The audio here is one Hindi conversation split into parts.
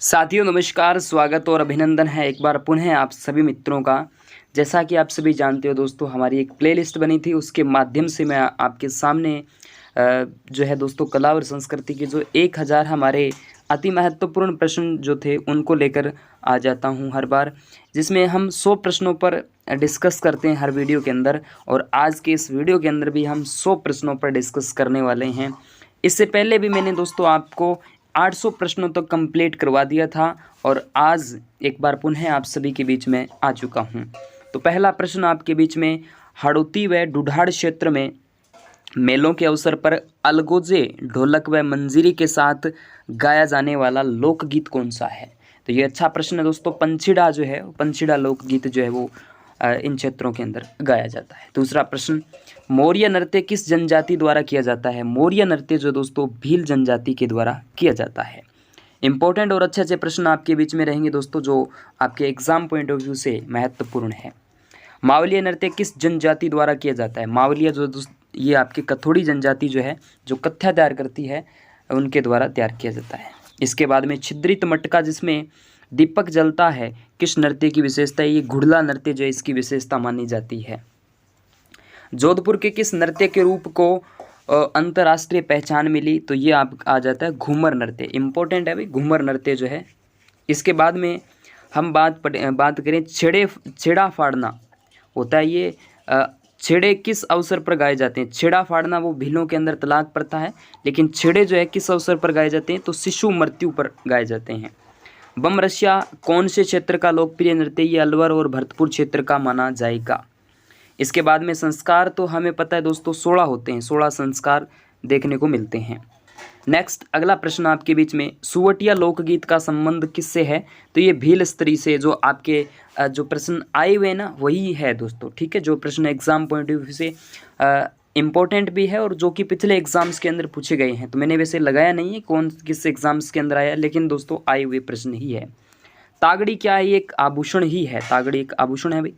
साथियों नमस्कार, स्वागत और अभिनंदन है एक बार पुनः आप सभी मित्रों का। जैसा कि आप सभी जानते हो दोस्तों, हमारी एक प्लेलिस्ट बनी थी, उसके माध्यम से मैं आपके सामने जो है दोस्तों कला और संस्कृति के जो 1000 हमारे अति महत्वपूर्ण प्रश्न जो थे उनको लेकर आ जाता हूं हर बार, जिसमें हम 100 प्रश्नों पर डिस्कस करते हैं हर वीडियो के अंदर। और आज के इस वीडियो के अंदर भी हम 100 प्रश्नों पर डिस्कस करने वाले हैं। इससे पहले भी मैंने दोस्तों आपको 800 प्रश्नों तक कंप्लीट करवा दिया था और आज एक बार पुनः आप सभी के बीच में आ चुका हूं। तो पहला प्रश्न आपके बीच में, हाड़ौती व ढूढ़ाड़ क्षेत्र में मेलों के अवसर पर अलगोजे, ढोलक व मंजीरी के साथ गाया जाने वाला लोकगीत कौन सा है? तो ये अच्छा प्रश्न है दोस्तों। पंछीड़ा जो है, पंछीड़ा लोकगीत जो है वो इन क्षेत्रों के अंदर गाया जाता है। दूसरा प्रश्न, मौर्य नृत्य किस जनजाति द्वारा किया जाता है? मौर्य नृत्य जो दोस्तों भील जनजाति के द्वारा किया जाता है। इंपॉर्टेंट और अच्छे अच्छे प्रश्न आपके बीच में रहेंगे दोस्तों, जो आपके एग्जाम पॉइंट ऑफ व्यू से महत्वपूर्ण है। मावलिया नृत्य किस जनजाति द्वारा किया जाता है? मावलिया जो ये आपकी कथोड़ी जनजाति जो है, जो कथ्या तैयार करती है, उनके द्वारा तैयार किया जाता है। इसके बाद में छिद्रित मटका जिसमें दीपक जलता है, किस नृत्य की विशेषता है? ये घुड़ला नृत्य जो है इसकी विशेषता मानी जाती है। जोधपुर के किस नृत्य के रूप को अंतर्राष्ट्रीय पहचान मिली? तो ये आप आ जाता है घूमर नृत्य। इंपॉर्टेंट है भाई घूमर नृत्य जो है। इसके बाद में हम बात करें छेड़ा फाड़ना होता है। ये छेड़े किस अवसर पर गाए जाते हैं? छेड़ा फाड़ना वो भीलों के अंदर तलाक प्रथा है, लेकिन छेड़े जो है किस अवसर पर गाए जाते हैं? तो शिशु मृत्यु पर गाए जाते हैं। बम रसिया कौन से क्षेत्र का लोकप्रिय नृत्य? ये अलवर और भरतपुर क्षेत्र का माना जाएगा। इसके बाद में संस्कार तो हमें पता है दोस्तों 16 होते हैं, 16 संस्कार देखने को मिलते हैं। नेक्स्ट अगला प्रश्न आपके बीच में, सुवटिया लोकगीत का संबंध किससे है? तो ये भील स्त्री से। जो आपके जो प्रश्न आए हुए ना वही है दोस्तों, ठीक है। जो प्रश्न एग्जाम पॉइंट ऑफ व्यू से इम्पोर्टेंट भी है और जो कि पिछले एग्जाम्स के अंदर पूछे गए हैं। तो मैंने वैसे लगाया नहीं है कौन किस एग्जाम्स के अंदर आया, लेकिन दोस्तों आए हुए प्रश्न ही है। तागड़ी क्या है? एक आभूषण ही है। तागड़ी एक आभूषण है भाई।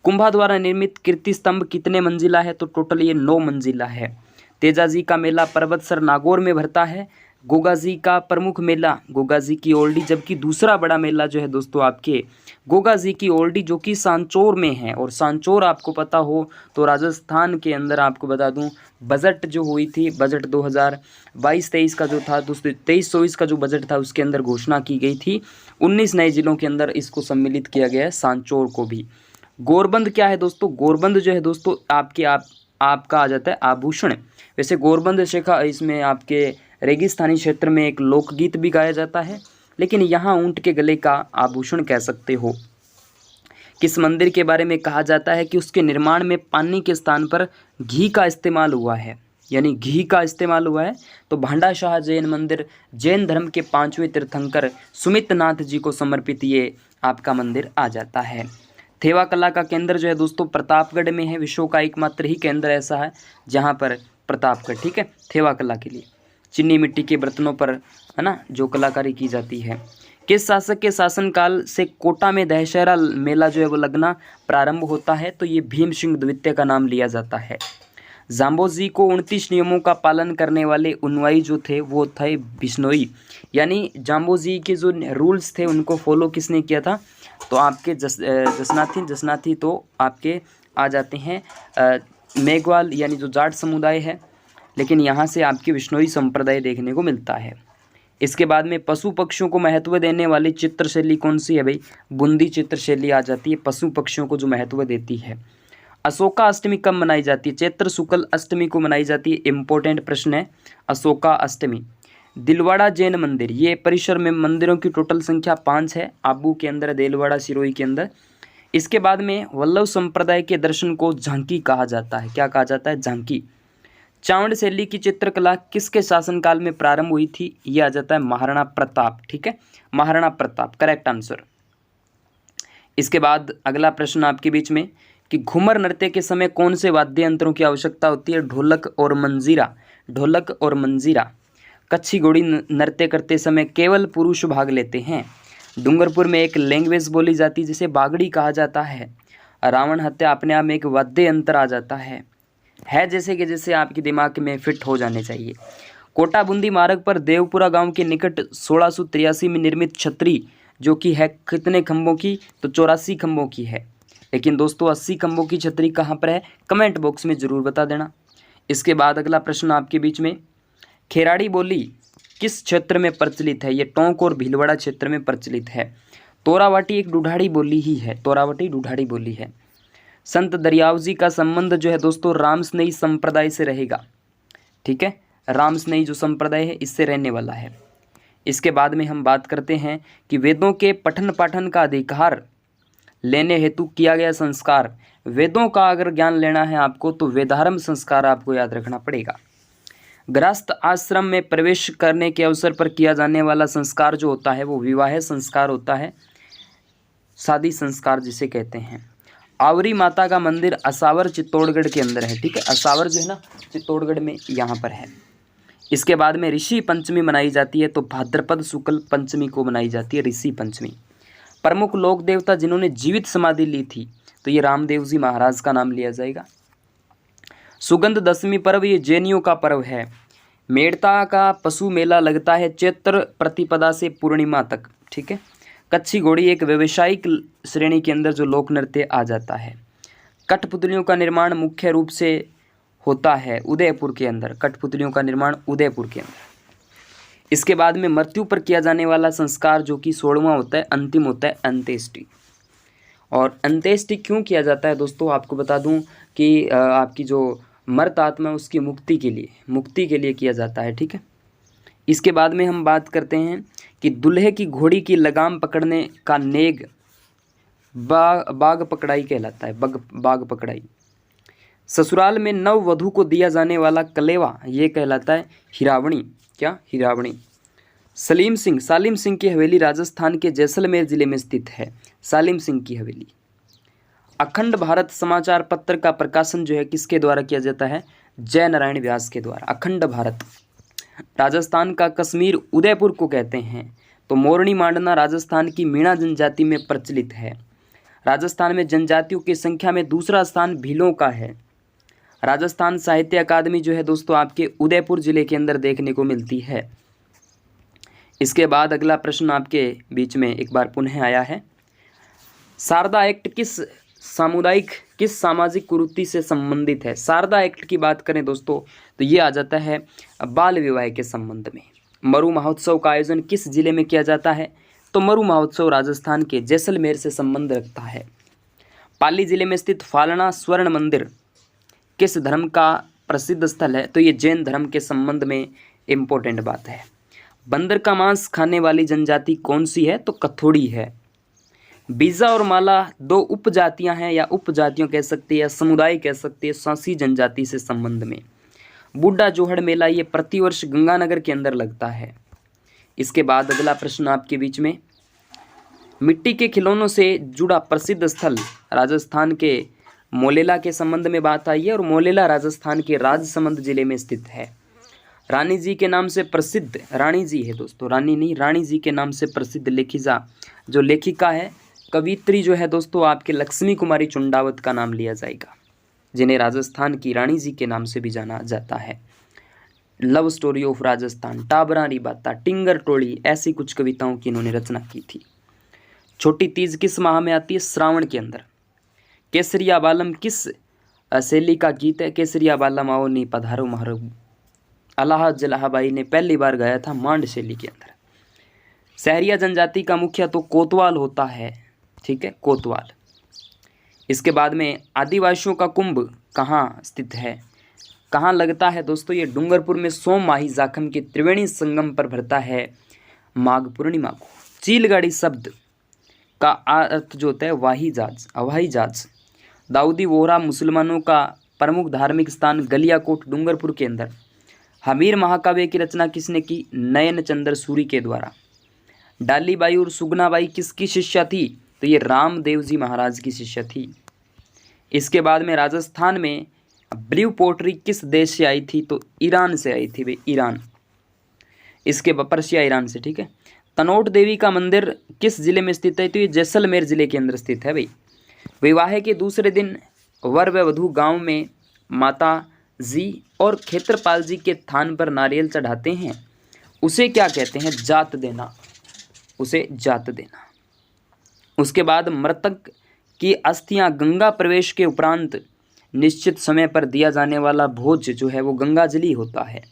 कुंभा द्वारा निर्मित कीर्ति स्तंभ कितने मंजिला है? तो टोटल ये 9 मंजिला है। तेजाजी का मेला पर्वतसर नागौर में भरता है। गोगाजी का प्रमुख मेला गोगाजी की ओल्डी, जबकि दूसरा बड़ा मेला जो है दोस्तों आपके गोगाजी की ओल्डी जो कि सांचौर में है। और सांचौर आपको पता हो तो राजस्थान के अंदर, आपको बता दूं, बजट जो हुई थी, बजट 2022-23 का जो था, 23-24 का जो बजट था उसके अंदर घोषणा की गई थी। 19 नए जिलों के अंदर इसको सम्मिलित किया गया है, सांचौर को भी। गोरबंद क्या है दोस्तों? गोरबंद जो है दोस्तों आपका आ जाता है आभूषण। वैसे गोरबंद शेखा इसमें आपके रेगिस्तानी क्षेत्र में एक लोकगीत भी गाया जाता है, लेकिन यहाँ ऊंट के गले का आभूषण कह सकते हो। किस मंदिर के बारे में कहा जाता है कि उसके निर्माण में पानी के स्थान पर घी का इस्तेमाल हुआ है? यानी घी का इस्तेमाल हुआ है। तो भांडाशाह जैन मंदिर, जैन धर्म के 5वें तीर्थंकर सुमित नाथ जी को समर्पित ये आपका मंदिर आ जाता है। थेवा कला का केंद्र जो है दोस्तों प्रतापगढ़ में है। विश्व का एकमात्र ही केंद्र ऐसा है जहाँ पर प्रतापगढ़, ठीक है, थेवा कला के लिए। चीनी मिट्टी के बर्तनों पर है ना जो कलाकारी की जाती है। किस शासक के शासनकाल से कोटा में दशहरा मेला जो है वो लगना प्रारंभ होता है? तो ये भीम सिंह द्वितीय का नाम लिया जाता है। जाम्बोजी को 29 नियमों का पालन करने वाले अनुयायी जो थे वो थे बिश्नोई। यानी जाम्बोजी के जो रूल्स थे उनको फॉलो किसने किया था? तो आपके जसनाथी तो आपके आ जाते हैं मेघवाल, यानी जो जाट समुदाय है, लेकिन यहाँ से आपकी विश्नोई संप्रदाय देखने को मिलता है। इसके बाद में पशु पक्षियों को महत्व देने वाली चित्रशैली कौन सी है भाई? बूंदी चित्रशैली आ जाती है, पशु पक्षियों को जो महत्व देती है। अशोका अष्टमी कब मनाई जाती है? चैत्र शुक्ल अष्टमी को मनाई जाती है। इंपॉर्टेंट प्रश्न है अशोका अष्टमी। दिलवाड़ा जैन मंदिर, ये परिसर में मंदिरों की टोटल संख्या 5 है। आबू के अंदर, दिलवाड़ा सिरोही के अंदर। इसके बाद में वल्लभ संप्रदाय के दर्शन को झांकी कहा जाता है। क्या कहा जाता है? झांकी। चावंड शैली की चित्रकला किसके शासनकाल में प्रारंभ हुई थी? ये आ जाता है महाराणा प्रताप, ठीक है, महाराणा प्रताप, करेक्ट आंसर। इसके बाद अगला प्रश्न आपके बीच में कि घूमर नृत्य के समय कौन से वाद्य यंत्रों की आवश्यकता होती है? ढोलक और मंजीरा। ढोलक और मंजीरा। कच्छी घोड़ी नृत्य करते समय केवल पुरुष भाग लेते हैं। डूंगरपुर में एक लैंग्वेज बोली जाती है जिसे बागड़ी कहा जाता है। रावण हत्या अपने आप में एक वाद्य यंत्र आ जाता है जैसे कि जैसे आपके दिमाग में फिट हो जाने चाहिए। कोटा बूंदी मार्ग पर देवपुरा गांव के निकट 1683 में निर्मित छतरी जो कि है कितने खंभों की, तो 84 खंभों की है। लेकिन दोस्तों 80 खंभों की छतरी कहाँ पर है, कमेंट बॉक्स में ज़रूर बता देना। इसके बाद अगला प्रश्न आपके बीच में, खेराड़ी बोली किस क्षेत्र में प्रचलित है, ये टोंक और भीलवाड़ा क्षेत्र में प्रचलित है। तोरावाटी एक ढूढ़ाड़ी बोली ही है, तोरावाटी ढूढ़ाड़ी बोली है। संत दरियाव जी का संबंध जो है दोस्तों रामस्नेही संप्रदाय से रहेगा, ठीक है, रामस्नेही जो संप्रदाय है इससे रहने वाला है। इसके बाद में हम बात करते हैं कि वेदों के पठन पाठन का अधिकार लेने हेतु किया गया संस्कार। वेदों का अगर ज्ञान लेना है आपको तो वेदारंभ संस्कार आपको याद रखना पड़ेगा। गृहस्थ आश्रम में प्रवेश करने के अवसर पर किया जाने वाला संस्कार जो होता है वो विवाह संस्कार होता है, शादी संस्कार जिसे कहते हैं। आवरी माता का मंदिर असावर चित्तौड़गढ़ के अंदर है, ठीक है, असावर जो है ना चित्तौड़गढ़ में यहाँ पर है। इसके बाद में ऋषि पंचमी मनाई जाती है, तो भाद्रपद शुक्ल पंचमी को मनाई जाती है ऋषि पंचमी। प्रमुख लोक देवता जिन्होंने जीवित समाधि ली थी, तो ये रामदेव जी महाराज का नाम लिया जाएगा। सुगंध दशमी पर्व ये जैनियों का पर्व है। मेड़ता का पशु मेला लगता है चैत्र प्रतिपदा से पूर्णिमा तक, ठीक है। कच्छी घोड़ी एक व्यावसायिक श्रेणी के अंदर जो लोक नृत्य आ जाता है। कठपुतलियों का निर्माण मुख्य रूप से होता है उदयपुर के अंदर, कठपुतलियों का निर्माण उदयपुर के अंदर। इसके बाद में मृत्यु पर किया जाने वाला संस्कार जो कि 16वां होता है, अंतिम होता है अंत्येष्टि। और अंत्येष्टि क्यों किया जाता है दोस्तों, आपको बता दूं कि आपकी जो मर्त आत्मा है उसकी मुक्ति के लिए किया जाता है, ठीक है। इसके बाद में हम बात करते हैं कि दूल्हे की घोड़ी की लगाम पकड़ने का नेग बाग पकड़ाई कहलाता है, बाग पकड़ाई। ससुराल में नव वधू को दिया जाने वाला कलेवा ये कहलाता है हिरावणी, क्या हिरावणी। सालिम सिंह की हवेली राजस्थान के जैसलमेर जिले में स्थित है, सालिम सिंह की हवेली। अखंड भारत समाचार पत्र का प्रकाशन जो है किसके द्वारा किया जाता है, जय नारायण व्यास के द्वारा। अखंड भारत। राजस्थान का कश्मीर उदयपुर को कहते हैं, तो मोरनी मांडना राजस्थान की मीणा जनजाति में प्रचलित है। राजस्थान में जनजातियों की संख्या में दूसरा स्थान भीलों का है। राजस्थान साहित्य अकादमी जो है दोस्तों आपके उदयपुर जिले के अंदर देखने को मिलती है। इसके बाद अगला प्रश्न आपके बीच में एक बार पुनः आया है, शारदा एक्ट किस सामाजिक कुरीति से संबंधित है। शारदा एक्ट की बात करें दोस्तों तो ये आ जाता है बाल विवाह के संबंध में। मरु महोत्सव का आयोजन किस जिले में किया जाता है, तो मरु महोत्सव राजस्थान के जैसलमेर से संबंध रखता है। पाली जिले में स्थित फालना स्वर्ण मंदिर किस धर्म का प्रसिद्ध स्थल है, तो ये जैन धर्म के संबंध में इम्पोर्टेंट बात है। बंदर का मांस खाने वाली जनजाति कौन सी है, तो कथोड़ी है। बीजा और माला दो उपजातियां हैं या उपजातियों कह सकते हैं या समुदाय कह सकते हैं सांसी जनजाति से संबंध में। बूढ़ा जोहड़ मेला ये प्रतिवर्ष गंगानगर के अंदर लगता है। इसके बाद अगला प्रश्न आपके बीच में, मिट्टी के खिलौनों से जुड़ा प्रसिद्ध स्थल राजस्थान के मोलेला के संबंध में बात आई है, और मोलेला राजस्थान के राजसमंद जिले में स्थित है। रानी जी के नाम से प्रसिद्ध, रानी जी है दोस्तों, रानी नहीं, रानी जी के नाम से प्रसिद्ध लेखिका जो लेखिका है कवित्री जो है दोस्तों आपके लक्ष्मी कुमारी चुंडावत का नाम लिया जाएगा, जिन्हें राजस्थान की रानी जी के नाम से भी जाना जाता है। लव स्टोरी ऑफ राजस्थान, टाबरारी बाता, टिंगर टोली, ऐसी कुछ कविताओं की इन्होंने रचना की थी। छोटी तीज किस माह में आती है, श्रावण के अंदर। केसरिया बालम किस शैली का गीत है, केसरिया बालम आओ नी पधारो महारो, अलाहा जलाहाबाई ने पहली बार गाया था मांड शैली के अंदर। सहरिया जनजाति का मुखिया तो कोतवाल होता है, ठीक है, कोतवाल। इसके बाद में आदिवासियों का कुंभ कहाँ स्थित है, कहाँ लगता है दोस्तों, ये डूंगरपुर में सोम माही जाखम के त्रिवेणी संगम पर भरता है माघ पूर्णिमा को। चीलगाड़ी शब्द का अर्थ जो होता है वाही जहाज, हवाई जहाज। दाऊदी वोहरा मुसलमानों का प्रमुख धार्मिक स्थान गलियाकोट डूंगरपुर के अंदर। हमीर महाकाव्य की रचना किसने की, नयन चंद्र सूरी के द्वारा। डालीबाई और सुगनाबाई किसकी शिष्या थी, तो ये रामदेव जी महाराज की शिष्या थी। इसके बाद में राजस्थान में ब्लू पोट्री किस देश से आई थी, तो ईरान से आई थी भाई, ईरान। इसके पर्शिया ईरान से, ठीक है। तनोट देवी का मंदिर किस जिले में स्थित है, तो ये जैसलमेर जिले के अंदर स्थित है भाई। विवाह के दूसरे दिन वर व वधू गांव में माता जी और खेत्रपाल जी के थान पर नारियल चढ़ाते हैं उसे क्या कहते हैं? जात देना, उसे जात देना। उसके बाद मृतक की अस्थियां गंगा प्रवेश के उपरांत निश्चित समय पर दिया जाने वाला भोज जो है वो गंगाजलि होता है।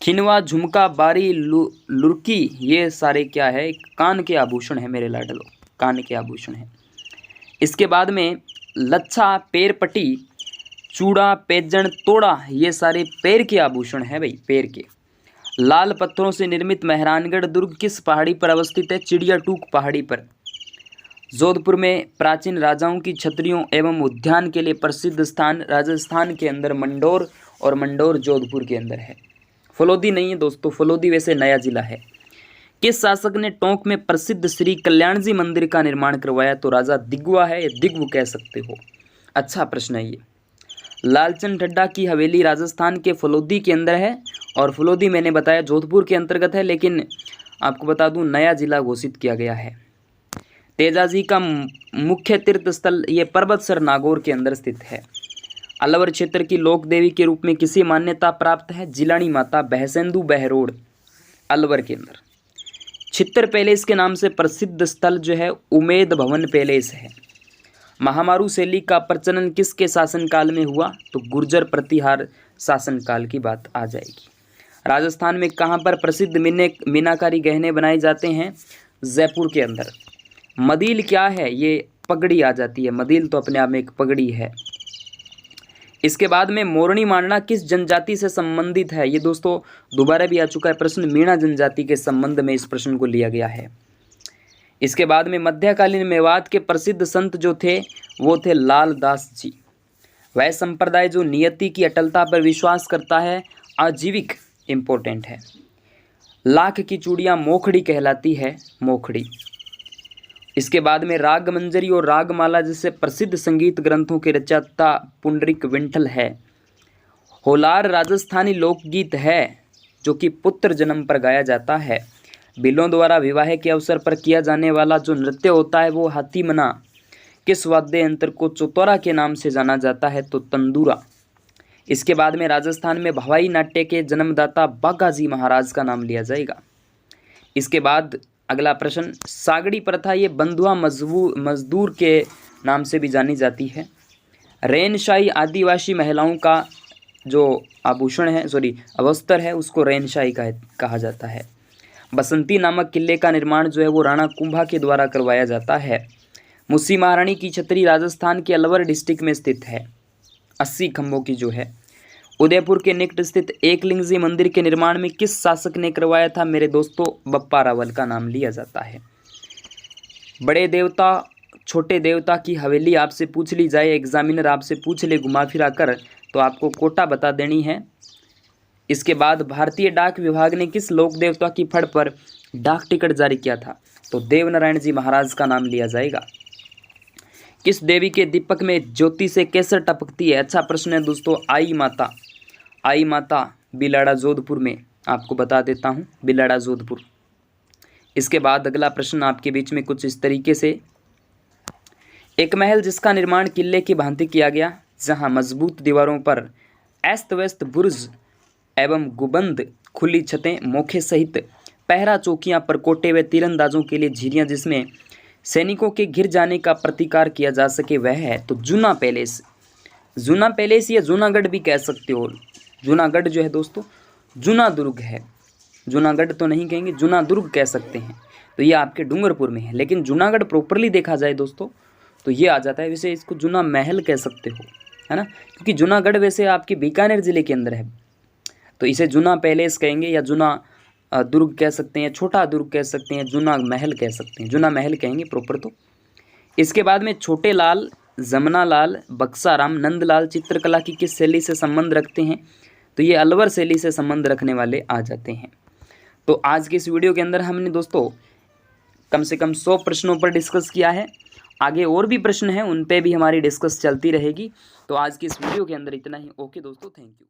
खिनवा, झुमका, बारी, लुरकी ये सारे क्या है? कान के आभूषण है मेरे लाडलो, कान के आभूषण है। इसके बाद में लच्छा, पैर पट्टी, चूड़ा, पैजन, तोड़ा ये सारे पैर के आभूषण हैं भाई, पैर के। लाल पत्थरों से निर्मित मेहरानगढ़ दुर्ग किस पहाड़ी पर अवस्थित है? चिड़िया टूक पहाड़ी पर। जोधपुर में प्राचीन राजाओं की छतरियों एवं उद्यान के लिए प्रसिद्ध स्थान राजस्थान के अंदर मंडोर, और मंडोर जोधपुर के अंदर है। फलोदी नहीं है दोस्तों, फलोदी वैसे नया जिला है। किस शासक ने टोंक में प्रसिद्ध श्री कल्याण जी मंदिर का निर्माण करवाया? तो राजा दिगवा है, या दिग्व कह सकते हो। अच्छा प्रश्न है ये। लालचंद ठड्डा की हवेली राजस्थान के फलोदी के अंदर है, और फलोदी मैंने बताया जोधपुर के अंतर्गत है, लेकिन आपको बता दूं नया जिला घोषित किया गया है। तेजाजी का मुख्य तीर्थ स्थल ये पर्वतसर नागौर के अंदर स्थित है। अलवर क्षेत्र की लोक देवी के रूप में किसी मान्यता प्राप्त है? जिलानी माता बहसेंदु बहरोड, अलवर के अंदर। छित्तर पैलेस के नाम से प्रसिद्ध स्थल जो है उमेद भवन पैलेस है। महामारू शैली का प्रचलन किसके शासनकाल में हुआ? तो गुर्जर प्रतिहार शासनकाल की बात आ जाएगी। राजस्थान में कहाँ पर प्रसिद्ध मीनाकारी गहने बनाए जाते हैं? जयपुर के अंदर। मदील क्या है? ये पगड़ी आ जाती है, मदील तो अपने आप में एक पगड़ी है। इसके बाद में मोरनी मांडना किस जनजाति से संबंधित है? ये दोस्तों दोबारा भी आ चुका है प्रश्न, मीणा जनजाति के संबंध में इस प्रश्न को लिया गया है। इसके बाद में मध्यकालीन मेवात के प्रसिद्ध संत जो थे वो थे लाल दास जी। वह संप्रदाय जो नियति की अटलता पर विश्वास करता है, आजीविक इम्पोर्टेंट है। लाख की चूड़ियाँ मोखड़ी कहलाती है, मोखड़ी। इसके बाद में राग मंजरी और रागमाला जैसे प्रसिद्ध संगीत ग्रंथों के रचयिता पुंडरीक विंठल है। होलार राजस्थानी लोकगीत है जो कि पुत्र जन्म पर गाया जाता है। बिलों द्वारा विवाह के अवसर पर किया जाने वाला जो नृत्य होता है वो हाथीमना किस वाद्य यंत्र को चौतरा के नाम से जाना जाता है? तो तंदूरा। इसके बाद में राजस्थान में भवाई नाट्य के जन्मदाता बाघाजी महाराज का नाम लिया जाएगा। इसके बाद अगला प्रश्न, सागड़ी प्रथा ये बंधुआ मजदूर के नाम से भी जानी जाती है। रेनशाही आदिवासी महिलाओं का जो आभूषण है, वस्त्र है, उसको रेनशाही कहा जाता है। बसंती नामक किले का निर्माण जो है वो राणा कुंभा के द्वारा करवाया जाता है। मुसी महारानी की छतरी राजस्थान के अलवर डिस्ट्रिक्ट में स्थित है, 80 खंभों की जो है। उदयपुर के निकट स्थित एकलिंगजी मंदिर के निर्माण में किस शासक ने करवाया था? मेरे दोस्तों बप्पा रावल का नाम लिया जाता है। बड़े देवता छोटे देवता की हवेली आपसे पूछ ली जाए, एग्जामिनर आपसे पूछ ले घुमा फिरा कर, तो आपको कोटा बता देनी है। इसके बाद भारतीय डाक विभाग ने किस लोक देवता की फड़ पर डाक टिकट जारी किया था? तो देवनारायण जी महाराज का नाम लिया जाएगा। किस देवी के दीपक में ज्योति से केसर टपकती है? अच्छा प्रश्न है दोस्तों, आई माता। आई माता बिलाड़ा जोधपुर में, आपको बता देता हूँ, बिलाड़ा जोधपुर। इसके बाद अगला प्रश्न आपके बीच में कुछ इस तरीके से, एक महल जिसका निर्माण किले की भांति किया गया, जहाँ मजबूत दीवारों पर अस्त व्यस्त बुर्ज एवं गुबंद, खुली छतें, मोखे सहित पहरा चौकियां, परकोटे व तीरंदाजों के लिए झीरियां जिसमें सैनिकों के घिर जाने का प्रतिकार किया जा सके, वह है तो जूना पैलेस। जूना पैलेस या जूनागढ़ भी कह सकते हो। जूनागढ़ जो है दोस्तों जूना दुर्ग है, जूनागढ़ तो नहीं कहेंगे, जूना दुर्ग कह सकते हैं। तो ये आपके डूंगरपुर में है, लेकिन जूनागढ़ प्रॉपरली देखा जाए दोस्तों तो ये आ जाता है, वैसे इसको जूना महल कह सकते हो, है ना, क्योंकि जूनागढ़ वैसे आपके बीकानेर ज़िले के अंदर है, तो इसे जूना पैलेस कहेंगे या जूना दुर्ग कह सकते हैं, छोटा दुर्ग कह सकते हैं, जूना महल कह सकते हैं, जूना महल कहेंगे प्रॉपर तो। इसके बाद में छोटे लाल, जमुना लाल, बक्साराम, नंदलाल चित्रकला की किस शैली से संबंध रखते हैं? तो ये अलवर शैली से संबंध रखने वाले आ जाते हैं। तो आज के इस वीडियो के अंदर हमने दोस्तों कम से कम 100 प्रश्नों पर डिस्कस किया है। आगे और भी प्रश्न हैं, उन पे भी हमारी डिस्कस चलती रहेगी। तो आज की इस वीडियो के अंदर इतना ही। ओके दोस्तों, थैंक यू।